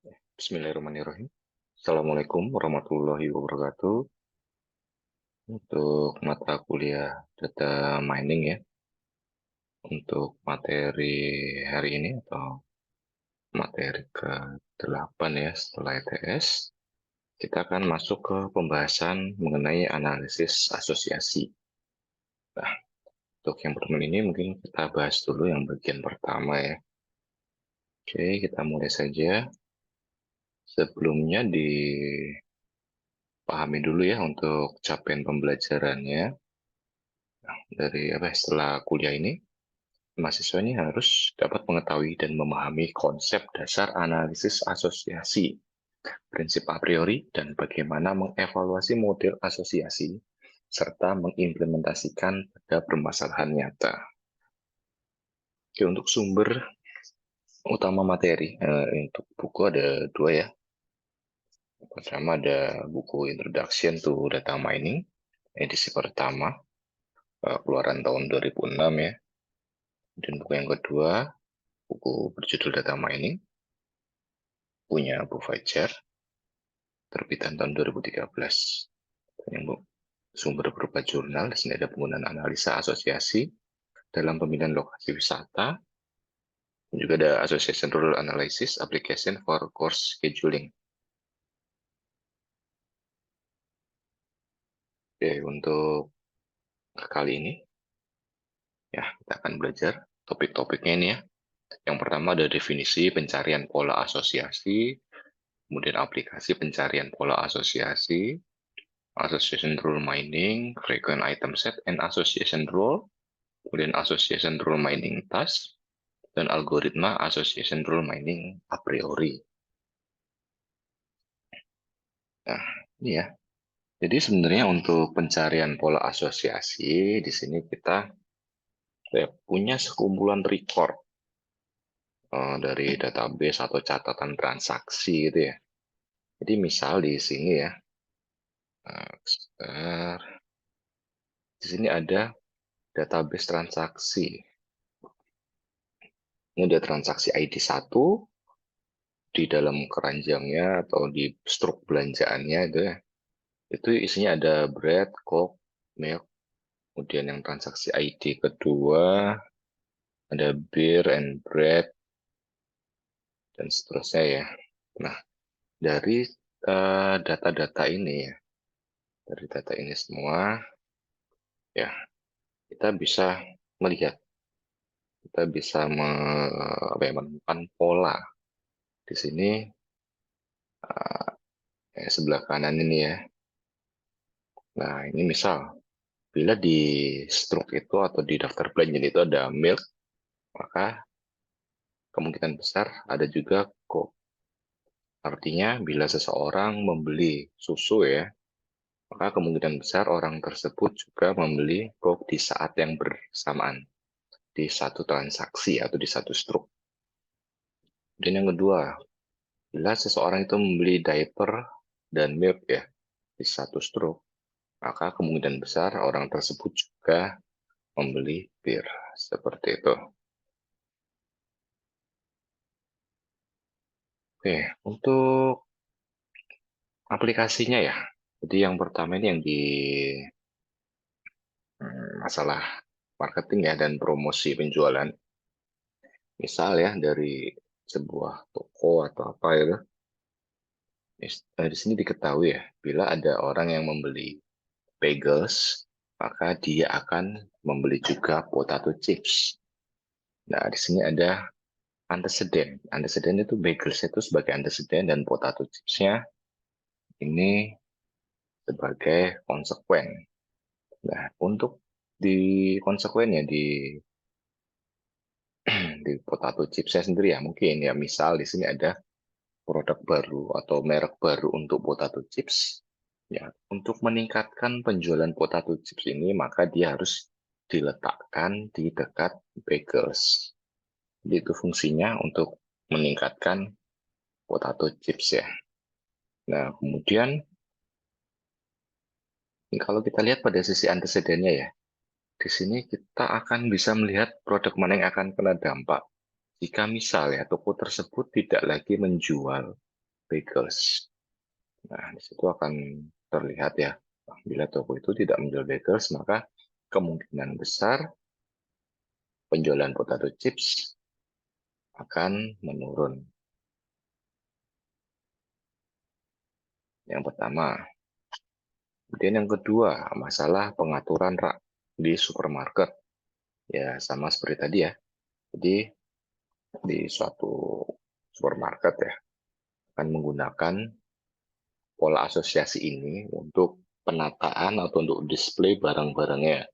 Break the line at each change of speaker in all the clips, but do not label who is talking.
Bismillahirrahmanirrahim. Assalamualaikum warahmatullahi wabarakatuh. Untuk mata kuliah data mining ya, untuk materi hari ini atau materi ke-8 ya setelah ETS, kita akan masuk ke pembahasan mengenai analisis asosiasi. Nah, untuk yang pertama ini mungkin kita bahas dulu yang bagian pertama ya. Oke, kita mulai saja. Sebelumnya dipahami dulu ya untuk capaian pembelajarannya. Dari setelah kuliah ini, mahasiswa ini harus dapat mengetahui dan memahami konsep dasar analisis asosiasi, prinsip a priori, dan bagaimana mengevaluasi model asosiasi, serta mengimplementasikan pada permasalahan nyata. Oke, untuk sumber utama materi, untuk buku ada dua ya. Pertama ada buku Introduction to Data Mining, edisi pertama, keluaran tahun 2006 ya. Dan buku yang kedua, buku berjudul Data Mining, punya Bu Fajar, terbitan tahun 2013. Yang sumber berupa jurnal, di sini ada penggunaan analisa asosiasi dalam pemilihan lokasi wisata, dan juga ada Association Rule Analysis Application for Course Scheduling. Oke, untuk kali ini, ya kita akan belajar topik-topiknya ini ya. Yang pertama ada definisi pencarian pola asosiasi, kemudian aplikasi pencarian pola asosiasi, association rule mining, frequent item set, and association rule, kemudian association rule mining task, dan algoritma association rule mining a priori. Nah, ini ya. Jadi sebenarnya untuk pencarian pola asosiasi, di sini kita punya sekumpulan record dari database atau catatan transaksi gitu ya. Jadi misal di sini ya, di sini ada database transaksi. Ini ada transaksi ID 1, di dalam keranjangnya atau di struk belanjaannya itu ya. Itu isinya ada bread, coke, milk, kemudian yang transaksi ID kedua ada beer and bread, dan seterusnya ya. Nah, dari data-data ini ya, dari data ini semua, ya kita bisa melihat, kita bisa menemukan pola di sini. Sebelah kanan ini ya. Nah, ini misal, bila di struk itu atau di daftar belanjaan itu ada milk, maka kemungkinan besar ada juga coke. Artinya, bila seseorang membeli susu ya, maka kemungkinan besar orang tersebut juga membeli coke di saat yang bersamaan, di satu transaksi atau di satu struk. Dan yang kedua, bila seseorang itu membeli diaper dan milk ya, di satu struk, maka kemungkinan besar orang tersebut juga membeli bir. Seperti itu. Oke, untuk aplikasinya ya. Jadi yang pertama ini yang di masalah marketing ya dan promosi penjualan. Misal ya dari sebuah toko atau apa itu. Di sini diketahui ya, bila ada orang yang membeli bagels, maka dia akan membeli juga potato chips. Nah, di sini ada antecedent. Antecedent itu bagels itu sebagai antecedent dan potato chipsnya ini sebagai konsekuen. Nah, untuk di konsekuennya di potato chipsnya sendiri ya mungkin ya misal di sini ada produk baru atau merek baru untuk potato chips ya untuk meningkatkan penjualan potato chips ini maka dia harus diletakkan di dekat bagels. Jadi itu fungsinya untuk meningkatkan potato chips ya. Nah, kemudian kalau kita lihat pada sisi antecedennya ya, di sini kita akan bisa melihat produk mana yang akan kena dampak. Jika misal ya toko tersebut tidak lagi menjual bagels. Nah, di situ akan terlihat ya, bila toko itu tidak menjual bagels, maka kemungkinan besar penjualan potato chips akan menurun. Yang pertama. Kemudian yang kedua, masalah pengaturan rak di supermarket. Ya, sama seperti tadi ya. Jadi, di suatu supermarket ya, akan menggunakan pola asosiasi ini untuk penataan atau untuk display barang-barangnya.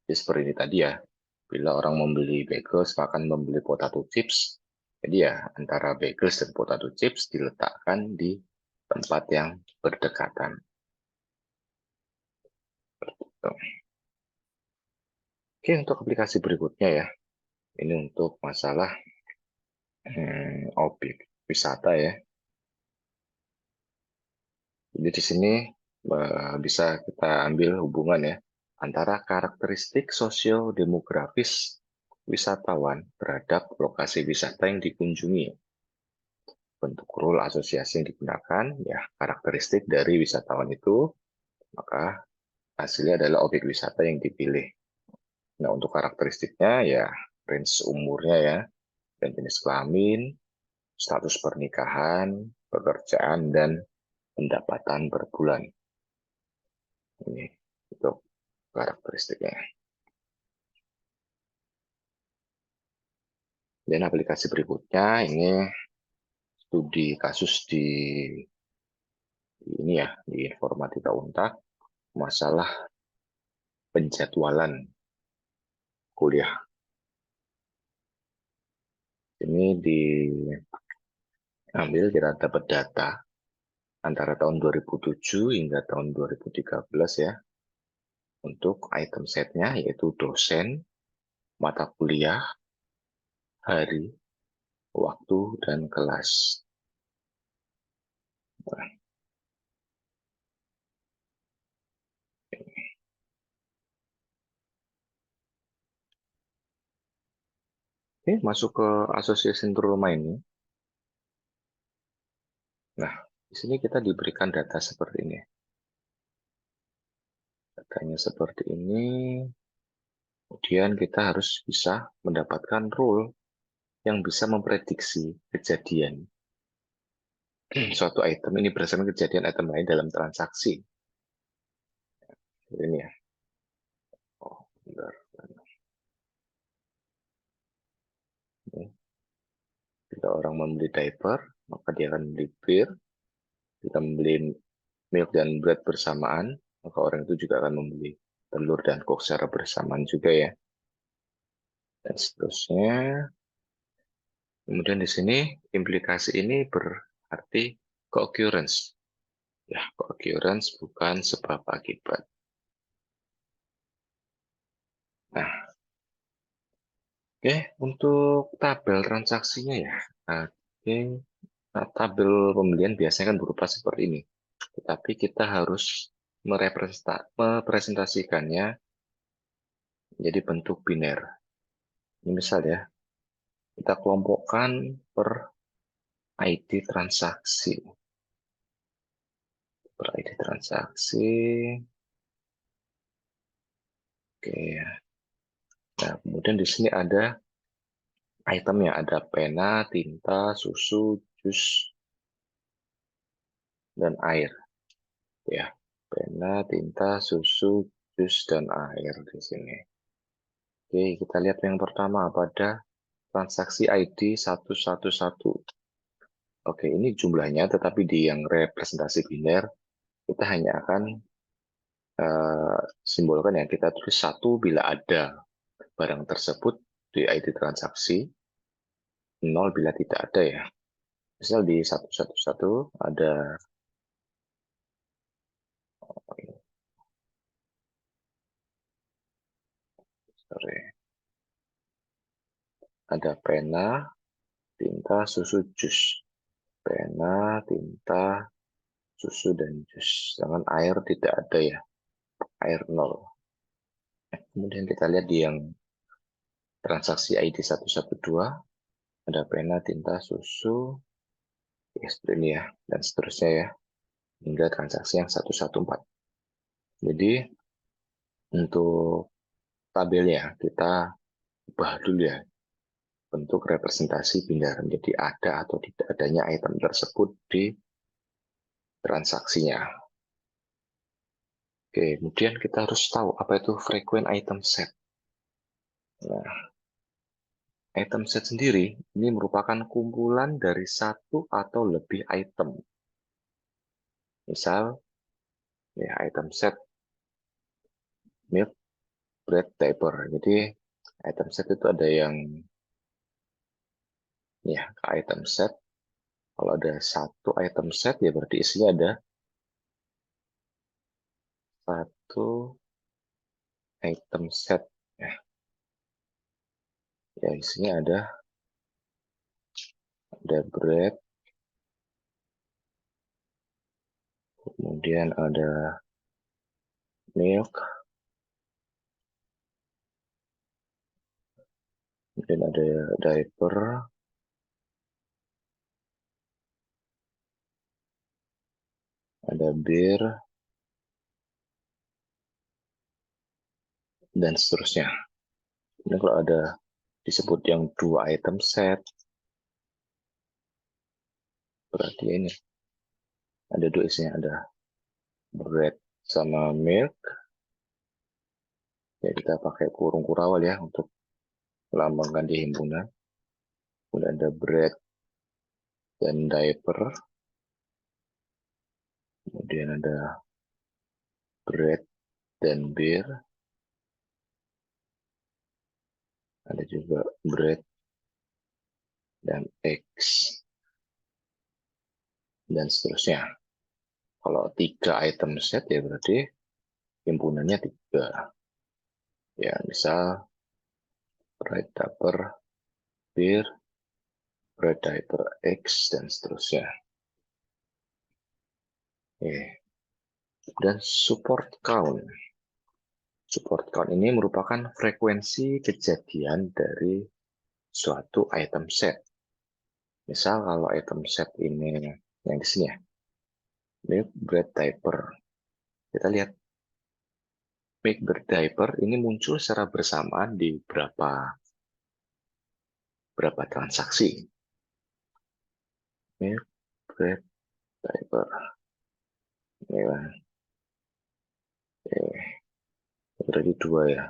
Jadi seperti ini tadi ya, bila orang membeli bagels, akan membeli potato chips. Jadi ya, antara bagels dan potato chips diletakkan di tempat yang berdekatan. Oke, untuk aplikasi berikutnya ya, ini untuk masalah objek wisata ya. Jadi di sini bisa kita ambil hubungan ya antara karakteristik sosio-demografis wisatawan terhadap lokasi wisata yang dikunjungi. Bentuk rule asosiasi yang digunakan ya karakteristik dari wisatawan itu, maka hasilnya adalah objek wisata yang dipilih. Nah, untuk karakteristiknya ya range umurnya ya, dan jenis kelamin, status pernikahan, pekerjaan, dan pendapatan per bulan. Ini untuk karakteristiknya. Dan aplikasi berikutnya ini studi kasus ini ya di Informatika Unta masalah penjadwalan kuliah. Ini diambil kita dapat data antara tahun 2007 hingga tahun 2013 ya. Untuk item setnya yaitu dosen, mata kuliah, hari, waktu, dan kelas. Nah, oke, masuk ke Association Trauma ini. Nah, di sini kita diberikan data seperti ini. Datanya seperti ini. Kemudian kita harus bisa mendapatkan rule yang bisa memprediksi kejadian suatu item ini berdasarkan kejadian item lain dalam transaksi. Ini ya. Oh, bentar. Jika orang membeli diaper, maka dia akan membeli bir. Jika membeli milk dan bread bersamaan, maka orang itu juga akan membeli telur dan coke secara bersamaan juga ya. Dan seterusnya. Kemudian di sini implikasi ini berarti co-occurrence. Ya, co-occurrence bukan sebab akibat. Nah, oke, untuk tabel transaksinya ya. Oke, nah, tabel pembelian biasanya kan berupa seperti ini. Tetapi kita harus merepresentasikannya menjadi bentuk biner. Ini misal ya, kita kelompokkan per ID transaksi. Per ID transaksi. Oke. Nah, kemudian di sini ada itemnya, ada pena, tinta, susu, jus, dan air. Ya, pena, tinta, susu, jus, dan air di sini. Oke, kita lihat yang pertama pada transaksi ID 111. Oke, ini jumlahnya, tetapi di yang representasi biner, kita hanya akan simbolkan ya, kita tulis 1 bila ada barang tersebut di ID transaksi, 0 bila tidak ada ya. Misal di 111 ada ada pena, tinta, susu, jus. Pena, tinta, susu, dan jus. Sedangkan air tidak ada ya. Air 0. Kemudian kita lihat di yang transaksi ID 112. Ada pena, tinta, susu, Ya, seperti ini ya, dan seterusnya ya, hingga transaksi yang 114. Jadi, untuk tabelnya, kita ubah dulu ya, bentuk representasi bilangan. Jadi, ada atau tidak adanya item tersebut di transaksinya. Oke, kemudian kita harus tahu apa itu frequent item set. Nah, item set sendiri ini merupakan kumpulan dari satu atau lebih item. Misal, ya item set milk, bread, diaper. Jadi, item set itu ada yang ya item set. Kalau ada satu item set ya berarti isinya ada satu item set. Ya isinya ada bread, kemudian ada milk, kemudian ada diaper, ada beer, dan seterusnya. Ini kalau ada disebut yang dua item set, berarti ini ada dua isinya, ada bread sama milk. Ya kita pakai kurung kurawal ya untuk melambangkan di himpunan. Kemudian ada bread dan diaper. Kemudian ada bread dan beer. Ada juga bread dan eggs. Dan seterusnya. Kalau 3 item set ya berarti himpunannya 3. Ya misal bread, diaper, beer, bread, diaper, eggs, dan seterusnya. Oke. Dan support count. Support count ini merupakan frekuensi kejadian dari suatu item set. Misal kalau item set ini yang di sini ya, milk, bread, diaper. Kita lihat milk, bread, diaper ini muncul secara bersamaan di berapa transaksi. Milk, bread, diaper. Ini kan. Berarti 2 ya.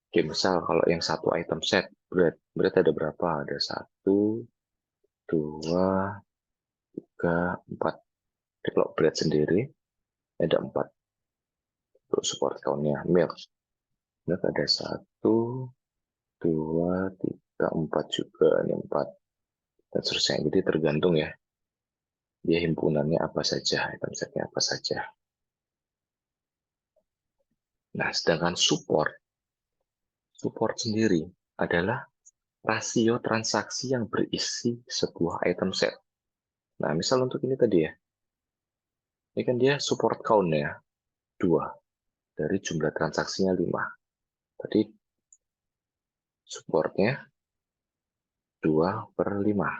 Oke, misal kalau yang satu item set, bread ada berapa? Ada 1, 2, 3, 4. Jadi kalau bread sendiri ada 4 untuk support count-nya. Milk ada 1, 2, 3, 4 juga. Ini 4. Dan seterusnya. Jadi tergantung ya. Dia himpunannya apa saja, item setnya apa saja. Nah, sedangkan support sendiri adalah rasio transaksi yang berisi sebuah item set. Nah, misal untuk ini tadi ya. Ini kan dia support count-nya 2. Dari jumlah transaksinya 5. Tadi supportnya 2/5.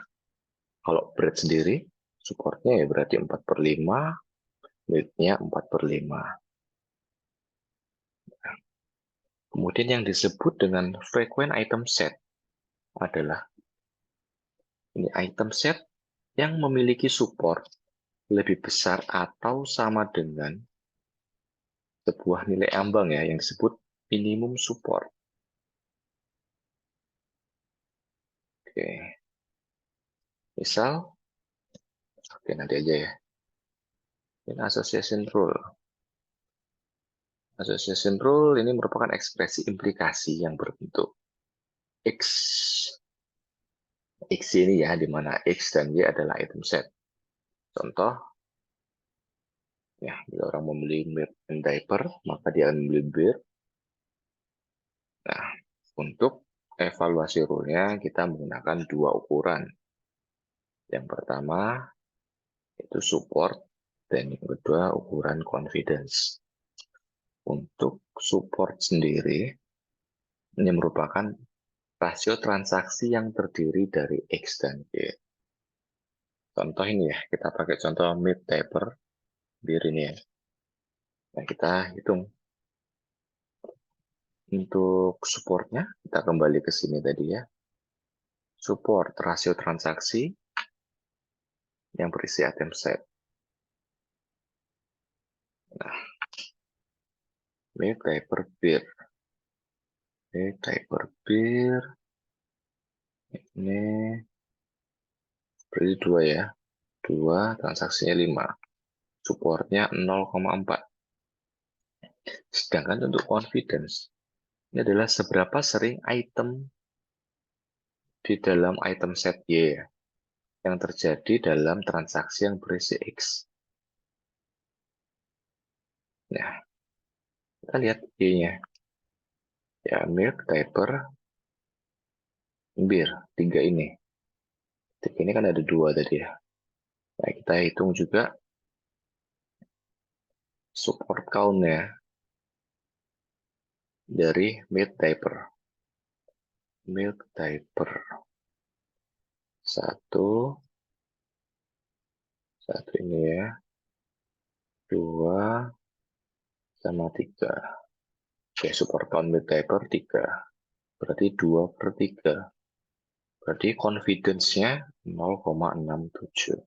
Kalau bread sendiri, supportnya ya berarti 4/5, milknya 4/5. Kemudian yang disebut dengan frequent item set adalah ini item set yang memiliki support lebih besar atau sama dengan sebuah nilai ambang ya yang disebut minimum support. Oke. Misal, oke nanti aja ya. Ini association rule. Association rule ini merupakan ekspresi implikasi yang berbentuk X. X ini ya, di mana X dan Y adalah item set. Contoh, ya, bila orang membeli milk and diaper, maka dia akan membeli beer. Nah, untuk evaluasi rule-nya, kita menggunakan 2 ukuran. Yang pertama, itu support, dan yang kedua, ukuran confidence. Untuk support sendiri, ini merupakan rasio transaksi yang terdiri dari X dan Y. Contoh ini ya, kita pakai contoh mid taper bir ini ya. Nah, kita hitung untuk supportnya, kita kembali ke sini tadi ya. Support rasio transaksi yang berisi item set. Nah, mid taper bir. Mid taper bir. Ini berarti 2 ya. 2, transaksinya 5. Supportnya 0,4. Sedangkan untuk confidence, ini adalah seberapa sering item di dalam item set Y yang terjadi dalam transaksi yang berisi X. Nah, kita lihat Y-nya. Ya, milk, diaper, bir. 3 ini. 3 ini kan ada 2 tadi ya. Nah, kita hitung juga support count-nya dari milk diaper. Milk diaper. 1, 1 ini ya. 2, sama 3. Oke, support count milk diaper 3. Berarti 2/3. Berarti confidence-nya 0,67.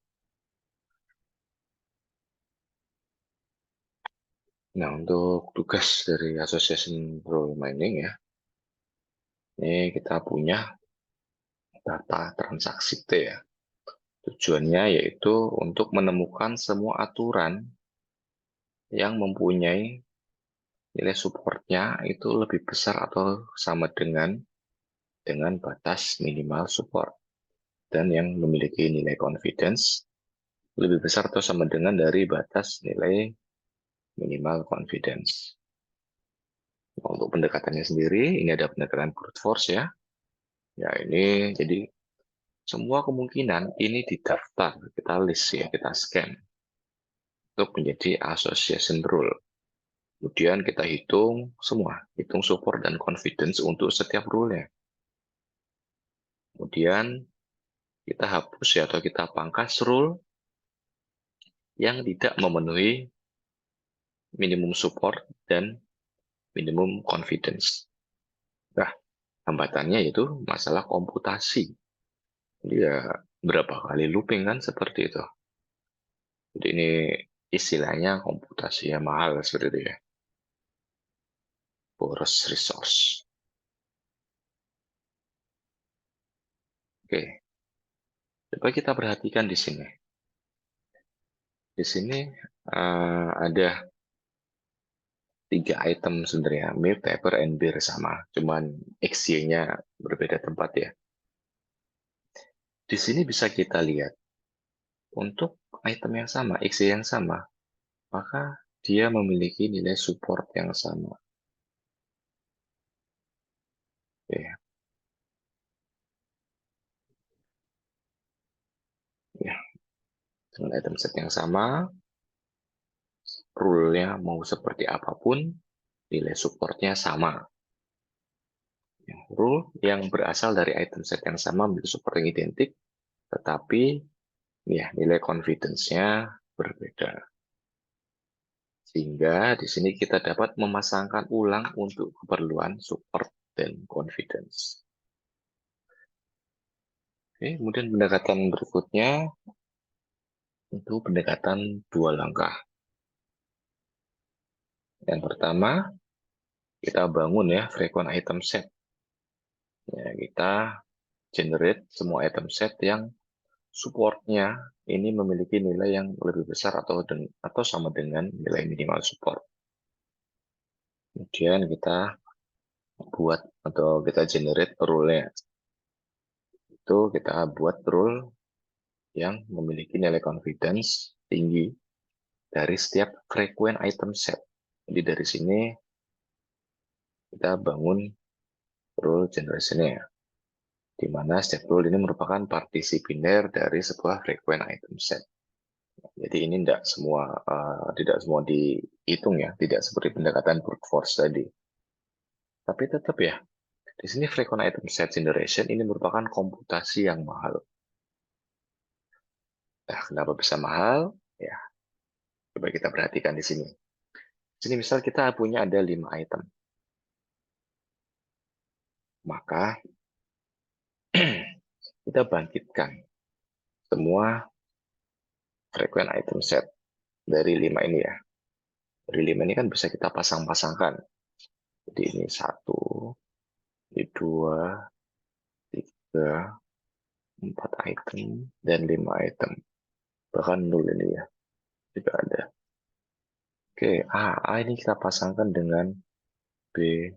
Nah, untuk tugas dari Association Role Mining ya, ini kita punya data transaksi T ya. Tujuannya yaitu untuk menemukan semua aturan yang mempunyai nilai supportnya itu lebih besar atau sama dengan batas minimal support. Dan yang memiliki nilai confidence lebih besar atau sama dengan dari batas nilai minimal confidence. Nah, untuk pendekatannya sendiri, ini ada pendekatan brute force ya. Ya, ini jadi semua kemungkinan ini didaftar, kita list ya, kita scan untuk menjadi association rule. Kemudian kita hitung semua, hitung support dan confidence untuk setiap rule-nya. Kemudian kita hapus ya, atau kita pangkas rule yang tidak memenuhi minimum support dan minimum confidence. Nah, hambatannya itu masalah komputasi. Jadi ya berapa kali looping kan seperti itu. Jadi ini istilahnya komputasi yang mahal seperti itu ya. Boros resource. Oke, coba kita perhatikan di sini. Di sini ada 3 item sebenarnya, milk, paper, and beer sama. Cuman XY-nya berbeda tempat ya. Di sini bisa kita lihat, untuk item yang sama, XY yang sama, maka dia memiliki nilai support yang sama. Oke. Ya, dengan item set yang sama, rule-nya mau seperti apapun, nilai supportnya sama. Rule yang berasal dari item set yang sama memiliki support yang identik, tetapi ya nilai confidence-nya berbeda. Sehingga di sini kita dapat memasangkan ulang untuk keperluan support dan confidence. Oke, kemudian pendekatan berikutnya itu pendekatan 2 langkah. Yang pertama, kita bangun ya frequent item set. Ya, kita generate semua item set yang supportnya ini memiliki nilai yang lebih besar atau sama dengan nilai minimal support. Kemudian kita buat atau kita generate rule-nya. Itu kita buat rule yang memiliki nilai confidence tinggi dari setiap frequent item set. Jadi dari sini kita bangun rule generation-nya, di mana setiap rule ini merupakan partisi biner dari sebuah frequent item set. Jadi ini tidak semua dihitung ya, tidak seperti pendekatan brute force tadi. Tapi tetap ya, di sini frequent item set generation ini merupakan komputasi yang mahal. Nah, kenapa bisa mahal? Ya, coba kita perhatikan di sini. Di sini misal kita punya ada 5 item. Maka kita bangkitkan semua frequent item set dari 5 ini ya. Dari 5 ini kan bisa kita pasang-pasangkan. Jadi ini 1, ini 2, 3, 4 item, dan 5 item. Bahkan 0 ini ya, juga ada. Oke, A ini kita pasangkan dengan B,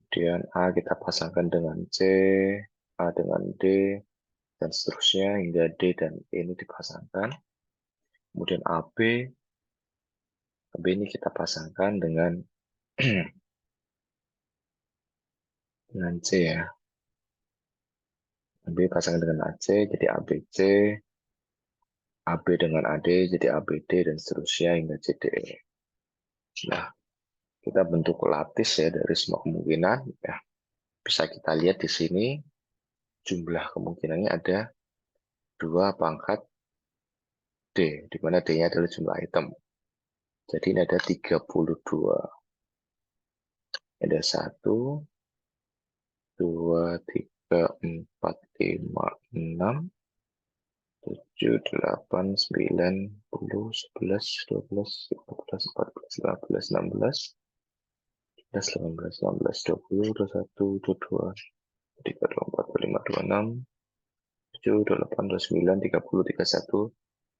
kemudian A kita pasangkan dengan C, A dengan D, dan seterusnya hingga D dan E ini dipasangkan. Kemudian AB ini kita pasangkan dengan dengan C ya. AB pasangkan dengan AC jadi ABC, AB dengan AD jadi ABD dan seterusnya hingga CDE. Nah, kita bentuk lattice ya dari semua kemungkinan ya. Bisa kita lihat di sini jumlah kemungkinannya ada 2 pangkat D, di mana D-nya adalah jumlah item. Jadi ini ada 32. Ada 1, 2, 3, 4, 5, 6, 7, 8, 9, 10, 11, 12, 13, 14, 15, 16, 17, 18, 19, 20, 21, 22, 23, 24, 25, 26, 7, 28, 29, 30, 31.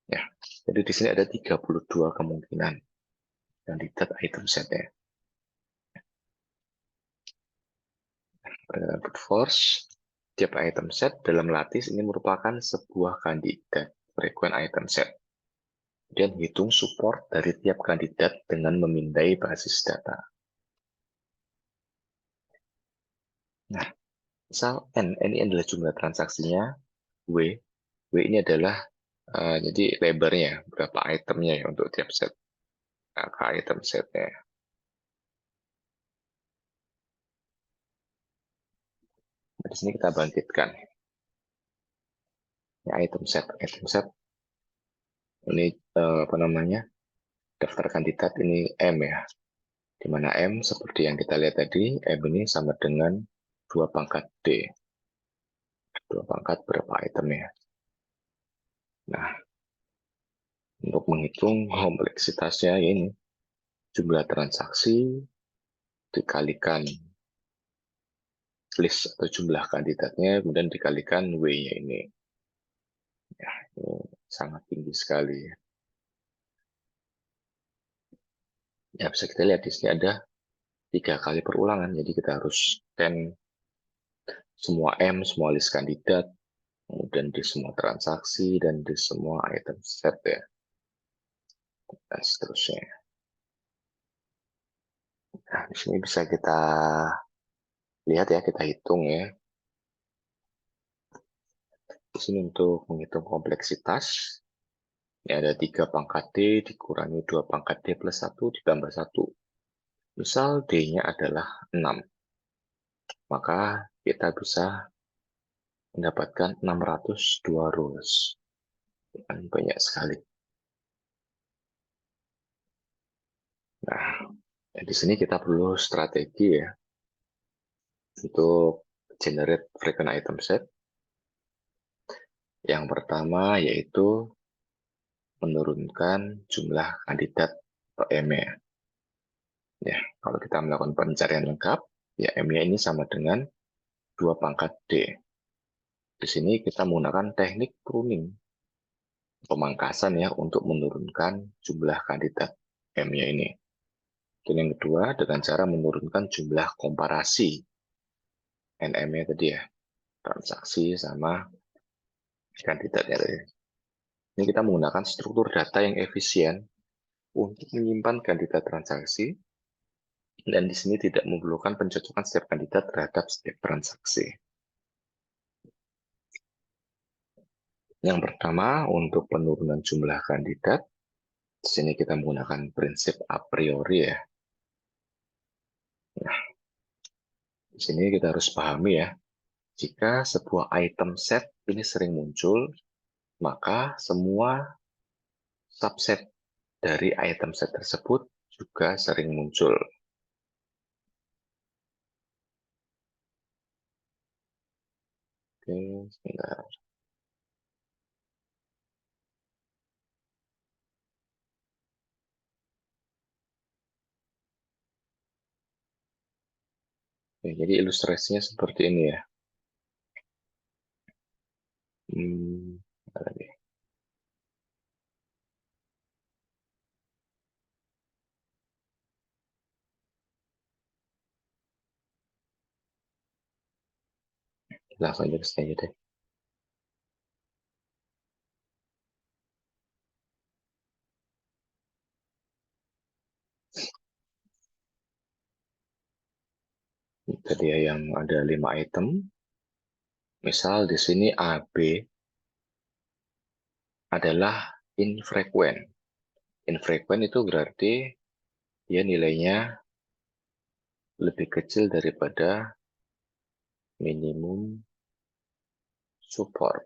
Ya, jadi di sini ada 32 kemungkinan kandidat item setnya. Brute force, tiap item set dalam lattice ini merupakan sebuah kandidat frequent item set. Dan hitung support dari tiap kandidat dengan memindai basis data. Nah, misal N ini adalah jumlah transaksinya, W ini adalah jadi lebarnya, berapa itemnya ya untuk tiap set. Angka item setnya. Nah, di sini kita bangkitkan. Ini item set ini apa namanya? Daftar kandidat ini M ya. Di mana M seperti yang kita lihat tadi, M ini sama dengan 2 pangkat D. 2 pangkat berapa itemnya. Nah, untuk menghitung kompleksitasnya ini jumlah transaksi dikalikan list atau jumlah kandidatnya, kemudian dikalikan W-nya ini. Ya, ini sangat tinggi sekali. Ya, bisa kita lihat di sini ada 3 kali perulangan, jadi kita harus scan semua M, semua list kandidat, kemudian di semua transaksi, dan di semua item set ya, dan seterusnya. Nah, di sini bisa kita lihat ya, kita hitung ya. Di sini untuk menghitung kompleksitas, ini ada 3 pangkat D dikurangi 2 pangkat D plus 1 ditambah 1. Misal D-nya adalah 6. Maka kita bisa mendapatkan 602 rows. Banyak sekali. Nah, di sini kita perlu strategi ya untuk generate frequent item set. Yang pertama yaitu menurunkan jumlah kandidat atau M-nya. Ya, kalau kita melakukan pencarian lengkap, ya M-nya ini sama dengan 2 pangkat D. Di sini kita menggunakan teknik pruning, pemangkasan ya, untuk menurunkan jumlah kandidat M-nya ini. Dan yang kedua, dengan cara menurunkan jumlah komparasi NM-nya tadi ya, transaksi sama kandidatnya tadi. Ini kita menggunakan struktur data yang efisien untuk menyimpan kandidat transaksi, dan di sini tidak memerlukan pencocokan setiap kandidat terhadap setiap transaksi. Yang pertama, untuk penurunan jumlah kandidat, di sini kita menggunakan prinsip a priori ya. Nah, di sini kita harus pahami ya, jika sebuah item set ini sering muncul, maka semua subset dari item set tersebut juga sering muncul. Oke, sebentar. Oke, jadi ilustrasinya seperti ini ya. Apa lagi? Langsung aja ke sini aja deh. Itu dia yang ada 5 item. Misal di sini AB adalah infrequent. Infrequent itu berarti dia nilainya lebih kecil daripada minimum support.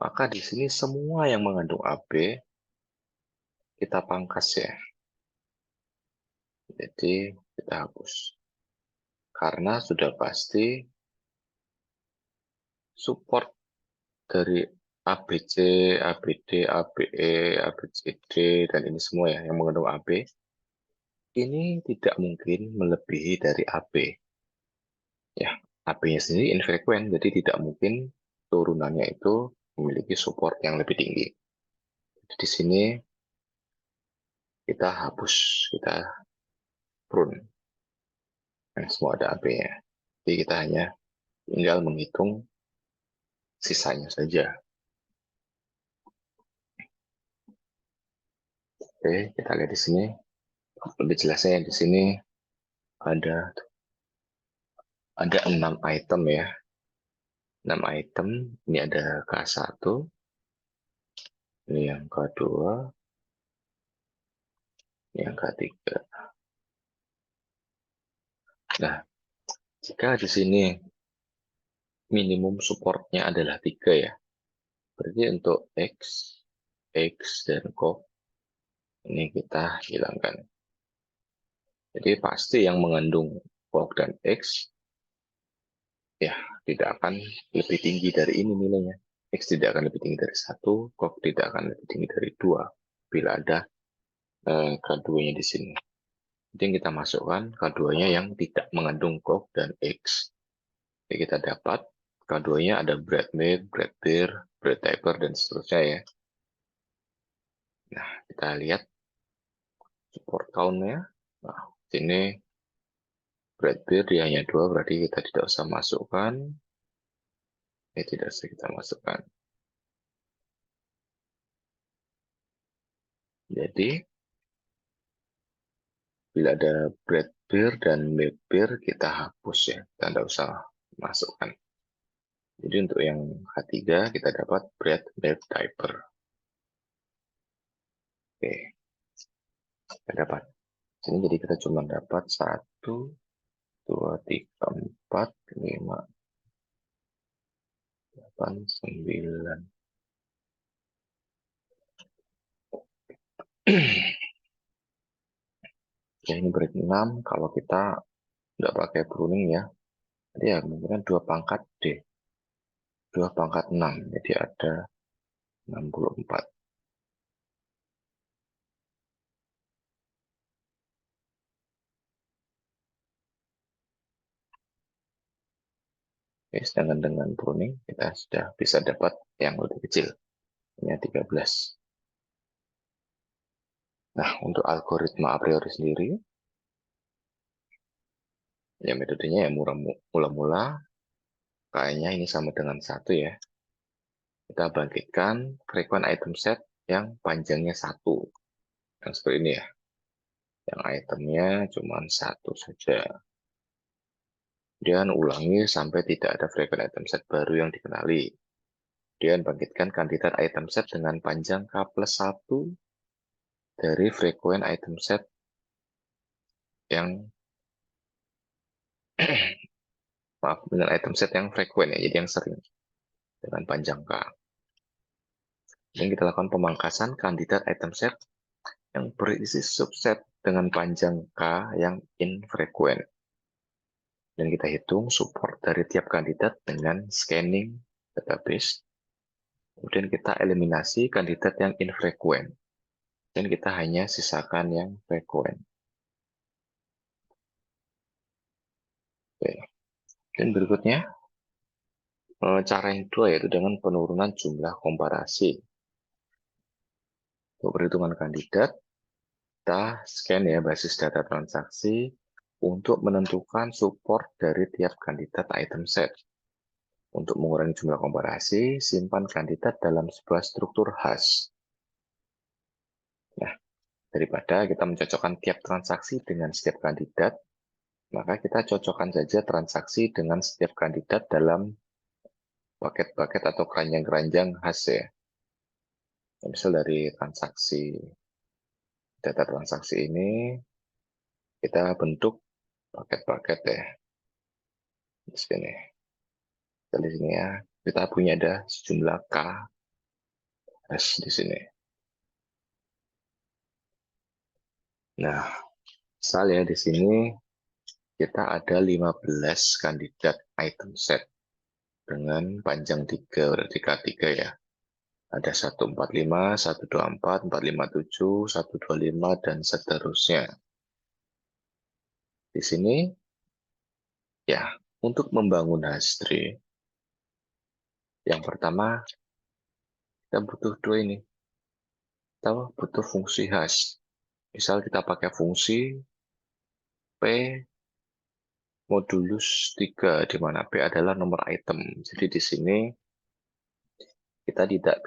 Maka di sini semua yang mengandung AB kita pangkas ya. Jadi kita hapus. Karena sudah pasti support dari ABC, ABD, ABE, ABCD, dan ini semua ya yang mengandung AB, ini tidak mungkin melebihi dari AB. Ya, AB-nya sendiri infrequent, jadi tidak mungkin turunannya itu memiliki support yang lebih tinggi. Di sini kita hapus, kita prune. Yang semua ada AB-nya. Jadi kita hanya tinggal menghitung sisanya saja. Oke, kita lihat di sini. Lebih jelasnya di sini ada 6 item ya. 6 item. Ini ada K1, ini yang kedua, ini yang ketiga. Nah, jika di sini minimum supportnya adalah 3 ya. Berarti untuk X, dan COP ini kita hilangkan. Jadi pasti yang mengandung COP dan X ya tidak akan lebih tinggi dari ini nilainya. X tidak akan lebih tinggi dari 1, COP tidak akan lebih tinggi dari 2 bila ada K2-nya di sini. Jadi kita masukkan K2-nya yang tidak mengandung COP dan X. Jadi kita dapat K2-nya ada bread milk, bread beer, bread diaper, dan seterusnya ya. Nah, kita lihat support count-nya. Nah, sini bread beer dia hanya 2, berarti kita tidak usah masukkan. Ini tidak usah kita masukkan. Jadi, bila ada bread beer dan milk beer, kita hapus ya. Kita tidak usah masukkan. Jadi untuk yang ketiga, kita dapat bread milk diaper. Oke, kita dapat. Sini jadi kita cuma dapat 1, 2, 3, 4, 5, 8, 9. Ya ini break 6 kalau kita nggak pakai pruning ya. Jadi ya kemungkinan 2 pangkat D. 2 pangkat 6. Jadi ada 64. Oke, sedangkan dengan pruning kita sudah bisa dapat yang lebih kecil. Hanya 13. Nah, untuk algoritma a priori sendiri, ya metodenya ya mula-mula, kayaknya ini sama dengan 1 ya. Kita bangkitkan frequent item set yang panjangnya 1. Yang seperti ini ya. Yang itemnya cuma 1 saja. Kemudian ulangi sampai tidak ada frequent item set baru yang dikenali. Kemudian bangkitkan kandidat item set dengan panjang K plus 1 dari frequent item set yang maaf, dengan item set yang frequent ya, jadi yang sering dengan panjang K. Dan kita lakukan pemangkasan kandidat item set yang berisi subset dengan panjang K yang infrequent. Dan kita hitung support dari tiap kandidat dengan scanning database. Kemudian kita eliminasi kandidat yang infrequent. Dan kita hanya sisakan yang frequent. Oke. Dan berikutnya, cara yang kedua yaitu dengan penurunan jumlah komparasi. Untuk perhitungan kandidat, kita scan ya basis data transaksi untuk menentukan support dari tiap kandidat item set. Untuk mengurangi jumlah komparasi, simpan kandidat dalam sebuah struktur khas. Nah, daripada kita mencocokkan tiap transaksi dengan setiap kandidat, maka kita cocokkan saja transaksi dengan setiap kandidat dalam paket-paket atau keranjang-keranjang khas ya. Misal dari data transaksi ini, kita bentuk paket-paket ya. Di sini. Di sini ya, kita punya ada sejumlah K khas di sini. Nah, misal ya di sini kita ada 15 kandidat item set dengan panjang 3, berarti K3 ya. Ada 145, 124, 457, 125, dan seterusnya. Di sini, ya, untuk membangun hash tree, yang pertama, kita butuh dua ini. Kita butuh fungsi hash. Misal kita pakai fungsi P modulus 3, di mana P adalah nomor item. Jadi di sini, kita tidak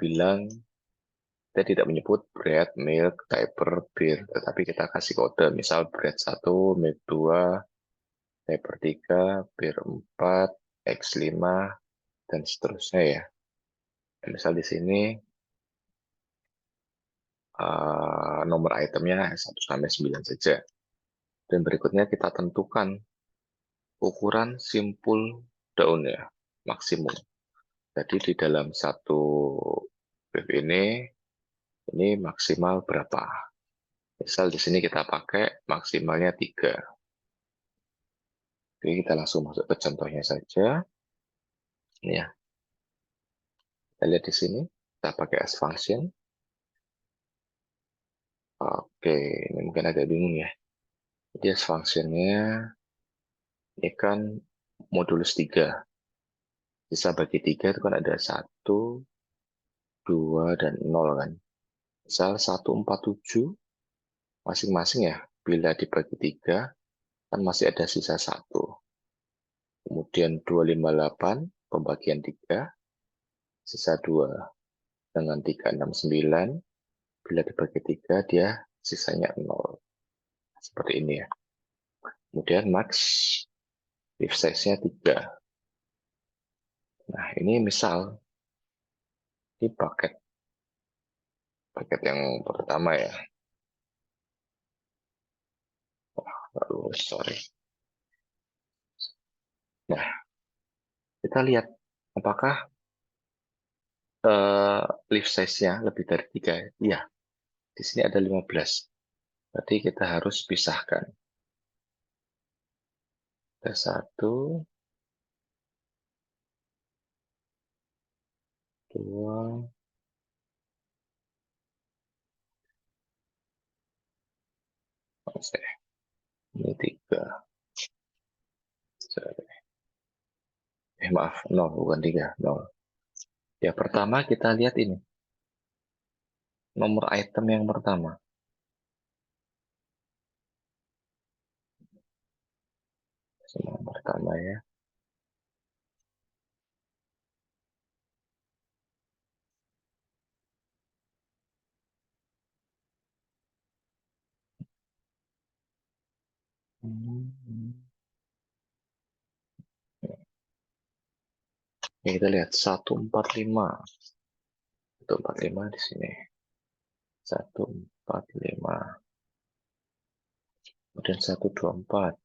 menyebut bread, milk, diaper, beer, tetapi kita kasih kode, misal bread 1, milk 2, diaper 3, beer 4, X5, dan seterusnya ya. Misal di sini nomor itemnya 1-9 saja. Dan berikutnya kita tentukan ukuran simpul daun ya, maksimum. Jadi di dalam satu web ini maksimal berapa? Misal di sini kita pakai maksimalnya 3. Oke, kita langsung masuk ke contohnya saja. Ini ya. Kita lihat di sini, kita pakai as function. Oke, ini mungkin agak bingung ya. Jadi as functionnya ini kan modulus 3. Bisa bagi 3 itu kan ada 1, 2, dan 0 kan. Misal 147 masing-masing ya. Bila dibagi 3, kan masih ada sisa 1. Kemudian 258 pembagian 3, sisa 2. Dengan 369, bila dibagi 3, dia sisanya 0. Seperti ini ya. Kemudian max if size-nya 3. Nah, ini misal ini paket yang pertama ya. Lalu sorry. Nah, kita lihat apakah lift size-nya lebih dari 3. Iya, di sini ada 15. Berarti kita harus pisahkan. Ada 1, 2, ini 3. Maaf, 0, bukan 3, 0. Ya, pertama kita lihat ini. Nomor item yang pertama. Yang pertama ya. Ya, kita lihat 145. 145 di sini. 145. Kemudian 124.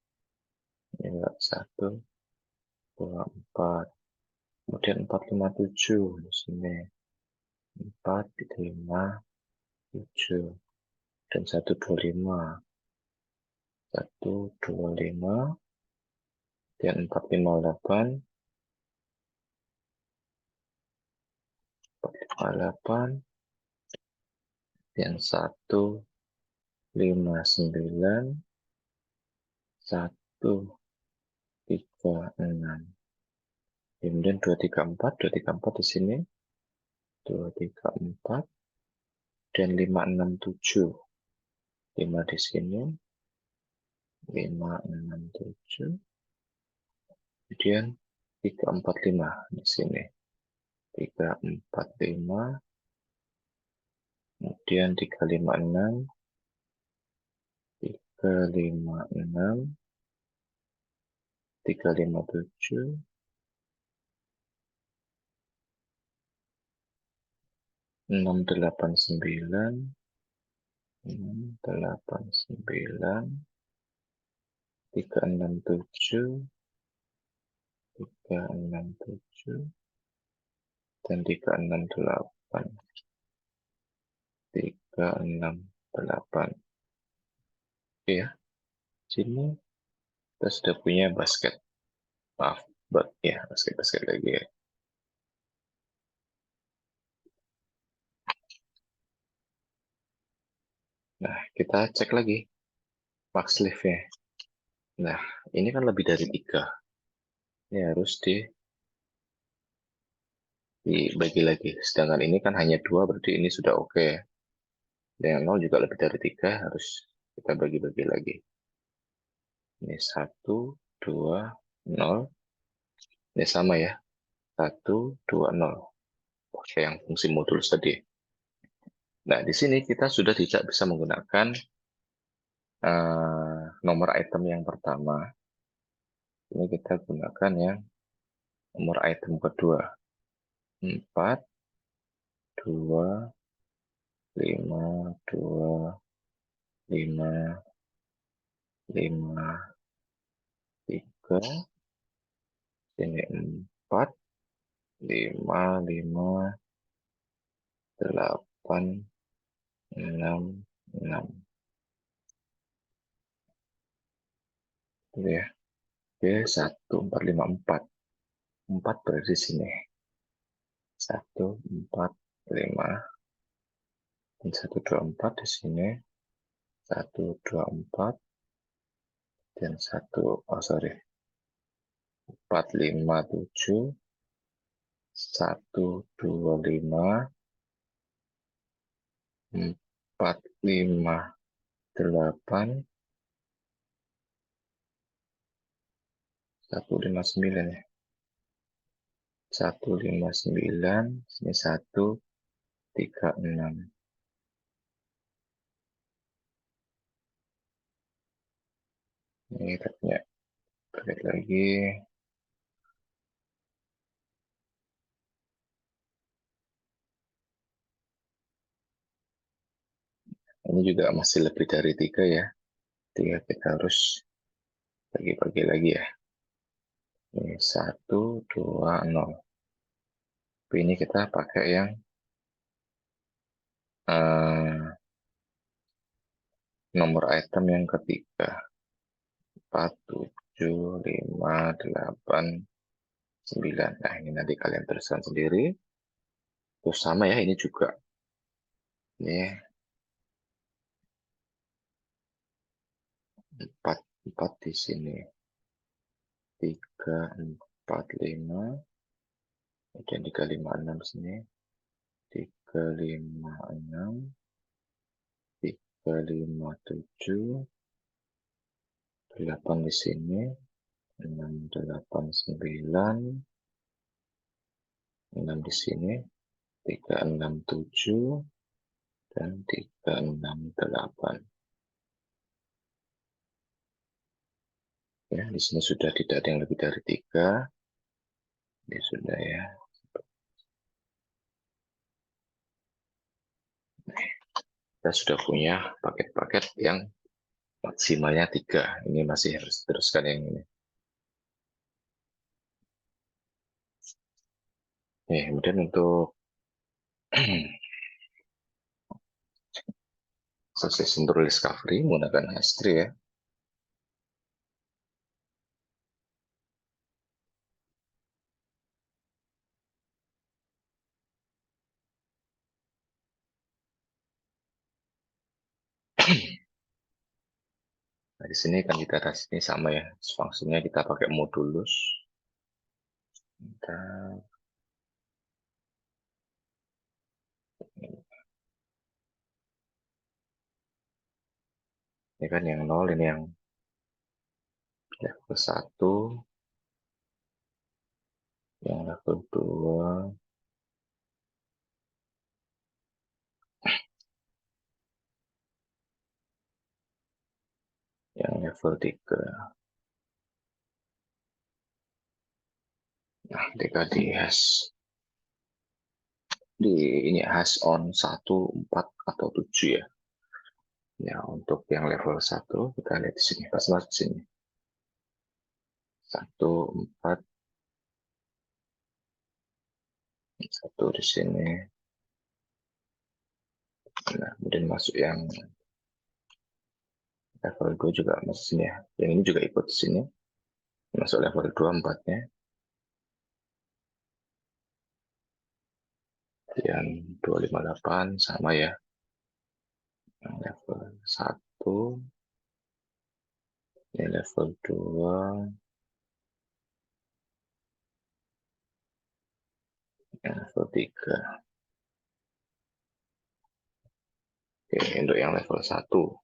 Ini enggak 124. Kemudian 457 di sini. 4, 5, 7, dan 125. 125, dan 458, 458, dan 159, 136. Kemudian 234 di sini, 234, dan 567. 5 di sini, 567, kemudian 345 di sini, 345, kemudian 356, 356, 357, 689, 689, 367, 367, dan 368, 368. Oke ya, sini kita sudah punya basket. Maaf, ya basket lagi ya. Nah, kita cek lagi max lift-nya. Nah, ini kan lebih dari 3. Ini harus dibagi lagi. Sedangkan ini kan hanya 2, berarti ini sudah oke. Yang 0 juga lebih dari 3, harus kita bagi-bagi lagi. Ini 1, 2, 0. Ini sama ya. 1, 2, 0. Oke, yang fungsi modulus tadi. Nah, di sini kita sudah tidak bisa menggunakan nomor item yang pertama. Ini kita gunakan yang nomor item kedua. 4, 2, 5, 2, 5, 5, 3, ini 4, 5, 5, 8, 6, 6. Gitu ya. Oke, 1, 4, 5, 4. 4 berada di sini. 1, 4, 5. Dan 1, 2, 4 di sini. 1, 2, 4. Dan 1, oh sorry. 4, 5, 7. 1, 2, 5. 4, 5, 8. 159 ya. 159, sini 136. Ini kita punya target lagi. Ini juga masih lebih dari 3 ya. 3 kita harus bagi-bagi lagi ya. Ini 1, 2, 0. Tapi ini kita pakai yang nomor item yang ketiga. 4, 7, 5, 8, 9. Nah, ini nanti kalian tuliskan sendiri. Terus sama ya, ini juga. Ini 4, 4 di sini. 3, 4, 5. Kemudian 3, 5, 6 sini. 3, 5, 6. 3, 5, 7. 8 di sini. 6, 8, 9. 6 di sini. 3, 6, 7. Dan 3, 6, 8. Ya, di sini sudah tidak ada yang lebih dari 3. Ini sudah ya. Kita sudah punya paket-paket yang maksimalnya 3. Ini masih harus teruskan yang ini. Kemudian untuk Sukses untuk discovery menggunakan hash tree ya. Nah, di sini kandidat ini sama ya. Fungsinya kita pakai modulus. Kita ini kan yang 0, ini yang level 1, yang level 2, yang level 3. Nah, ketika di hash ini hash on 1, 4 atau 7 ya. Ya, untuk yang level 1 kita lihat di sini, pas masuk sini. 1, 4, 1 di sini. Nah, kemudian masuk yang level 2 juga masuk sini ya. Yang ini juga ikut sini. Masuk level 2, 4-nya. Yang 258 sama ya. Yang level 1, ini level 2, yang level 3. Oke, untuk yang level 1. 1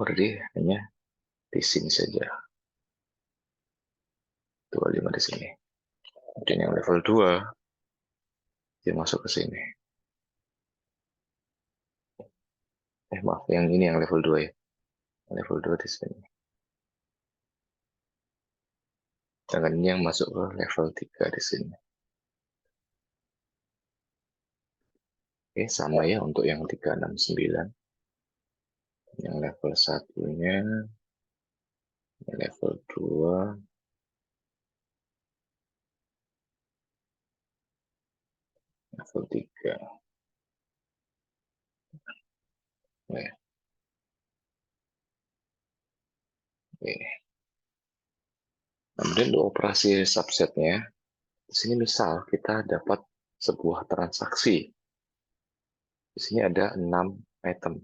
berarti hanya di sini saja. 25 di sini. Kemudian yang level 2, dia masuk ke sini. Maaf, yang ini yang level 2 ya. Level 2 di sini. Sedangkan ini yang masuk ke level 3 di sini. Oke, sama ya untuk yang 369. Yang level 1-nya, yang level 2, level 3. Nah, ini. Kemudian untuk operasi subsetnya, di sini misal kita dapat sebuah transaksi. Di sini ada 6 item,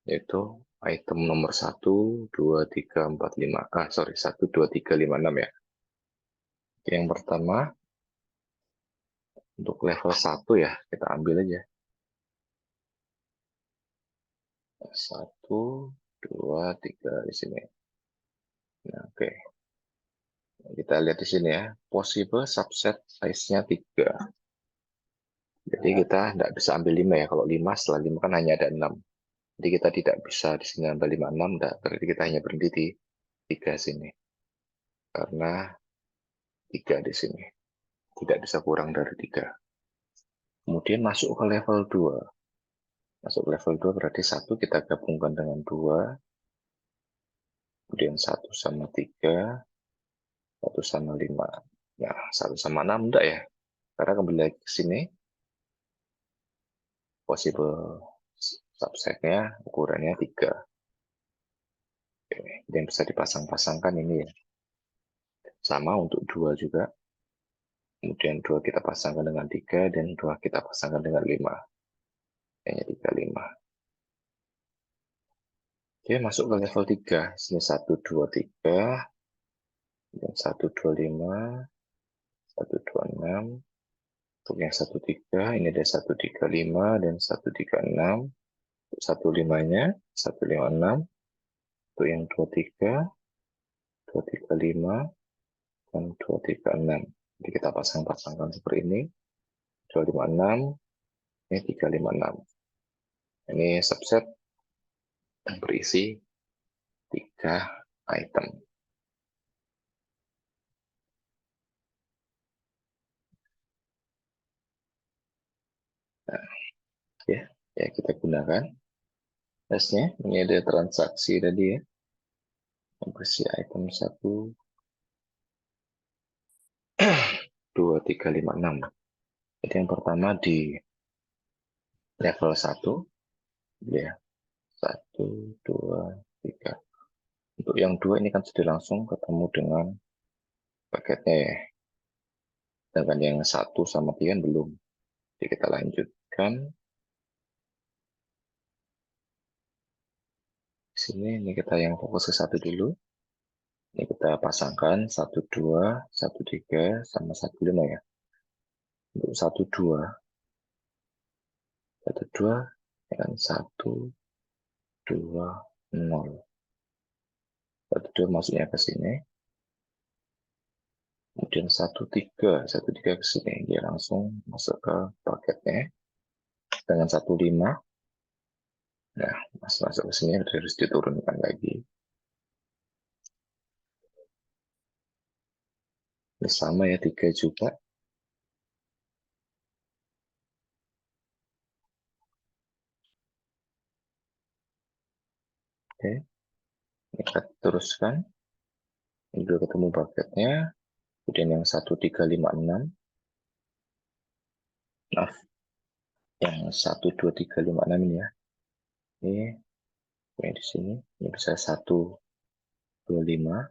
yaitu item nomor 1, 2, 3, 4, 5. 1, 2, 3, 5, 6 ya. Yang pertama, untuk level 1 ya, kita ambil aja. 1, 2, 3 di sini. Nah, oke. Kita lihat di sini ya, possible subset size-nya 3. Jadi kita tidak bisa ambil 5 ya. Kalau 5, setelah 5 kan hanya ada 6. Jadi kita tidak bisa di sini ambil 5, 6. Berarti kita hanya berhenti di 3 sini. Karena 3 di sini. Tidak bisa kurang dari 3. Kemudian masuk ke level 2. Masuk ke level 2 berarti 1 kita gabungkan dengan 2. Kemudian 1 sama 3. 1 sama 5. Nah, 1 sama 6 enggak ya. Karena kembali lagi ke sini, possible subsetnya ukurannya 3. Yang bisa dipasang-pasangkan ini ya. Sama untuk 2 juga. Kemudian 2 kita pasangkan dengan 3, dan 2 kita pasangkan dengan 5. Hanya 3, 5. Oke, masuk ke level 3. Sini 1, 2, 3. Dan 1, 2, 5. 1, 2, 6. Untuk yang 1, 3, ini ada 1, 3, 5, dan 1, 3, 6. Untuk 1, 5-nya, 1, 5, 6. Untuk yang 2, 3, 2, 3, 5, dan 2, 3, 6. Jadi kita pasang-pasangkan seperti ini. 2, 5, 6. Ini 3, 5, 6. Ini subset yang berisi 3 item. Nah, ya kita gunakan hashnya. Ini ada transaksi tadi ya. Yang berisi item 1, 2, 3, 5, 6. Jadi yang pertama di level 1, ya, 1, 2, 3. Untuk yang 2 ini kan sudah langsung ketemu dengan paketnya ya. Sedangkan yang 1 sama 3 belum. Jadi kita lanjutkan. Di sini ini kita yang fokus ke 1 dulu. Ini kita pasangkan 1, 2, 1, 3, sama 1, 5 ya. Untuk 1, 2, 1, 2, dengan 1, 2, 0. 1, 2 masuknya ke sini. Kemudian 1, 3, 1, 3 ke sini. Dia langsung masuk ke paketnya. Dengan 1, 5. Nah, masuk ke sini harus diturunkan lagi. Ini sama ya, 3 juga. Oke, ini kita teruskan. Ini dulu ketemu paketnya. Kemudian yang 1, 3, 5, 6. Maaf, yang 1, 2, 3, 5, 6 ini ya. Ini di sini. Ini bisa 1, 2, 5.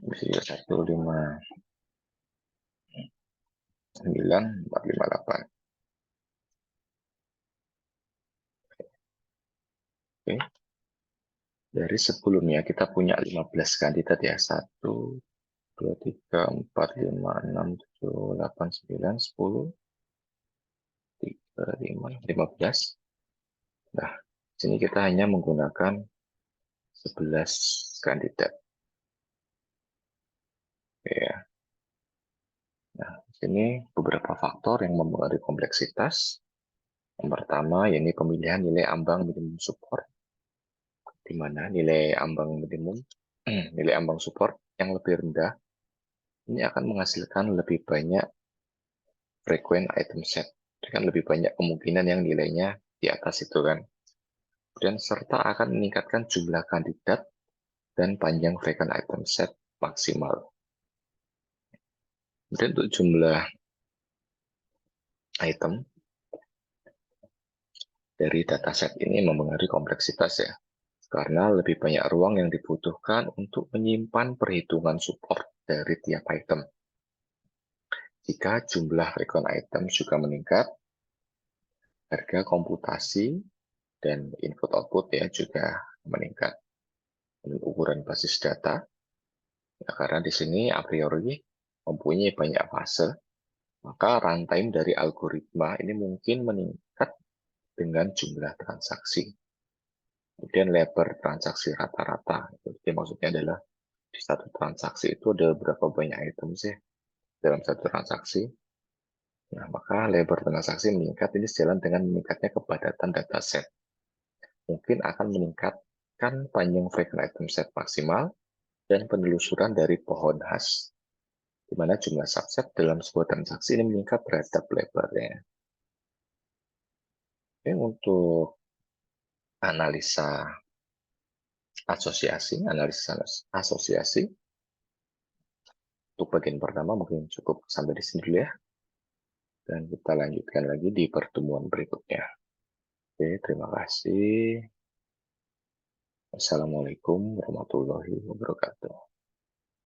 Bisa juga 1, 5, 9, 4, 5, 8. Oke. Dari sebelumnya kita punya 15 kandidat ya. 1, 2, 3, 4, 5, 6, 7, 8, 9, 10, 3, 5, 15. Nah, sini kita hanya menggunakan 11 kandidat. Ya. Nah, di sini beberapa faktor yang mempengaruhi kompleksitas. Yang pertama, yakni pemilihan nilai ambang minimum support, di mana nilai ambang minimum, nilai ambang support yang lebih rendah, ini akan menghasilkan lebih banyak frequent item set, dengan lebih banyak kemungkinan yang nilainya di atas itu kan. Dan serta akan meningkatkan jumlah kandidat dan panjang frequent item set maksimal. Dan untuk jumlah item dari dataset ini mempengaruhi kompleksitas ya, karena lebih banyak ruang yang dibutuhkan untuk menyimpan perhitungan support dari tiap item. Jika jumlah frequent item juga meningkat, harga komputasi dan input-output ya juga meningkat. Ini ukuran basis data, ya, karena di sini a priori mempunyai banyak fase, maka runtime dari algoritma ini mungkin meningkat dengan jumlah transaksi. Kemudian lebar transaksi rata-rata. Jadi maksudnya adalah di satu transaksi itu ada berapa banyak item sih dalam satu transaksi. Nah, maka lebar transaksi meningkat ini sejalan dengan meningkatnya kepadatan dataset. Mungkin akan meningkatkan panjang frequent item set maksimal dan penelusuran dari pohon hash, di mana jumlah subset dalam sebuah transaksi ini meningkat terhadap lebarnya. Oke, untuk analisa asosiasi, untuk bagian pertama mungkin cukup sampai di sini dulu ya. Dan kita lanjutkan lagi di pertemuan berikutnya. Oke, terima kasih. Wassalamualaikum warahmatullahi wabarakatuh.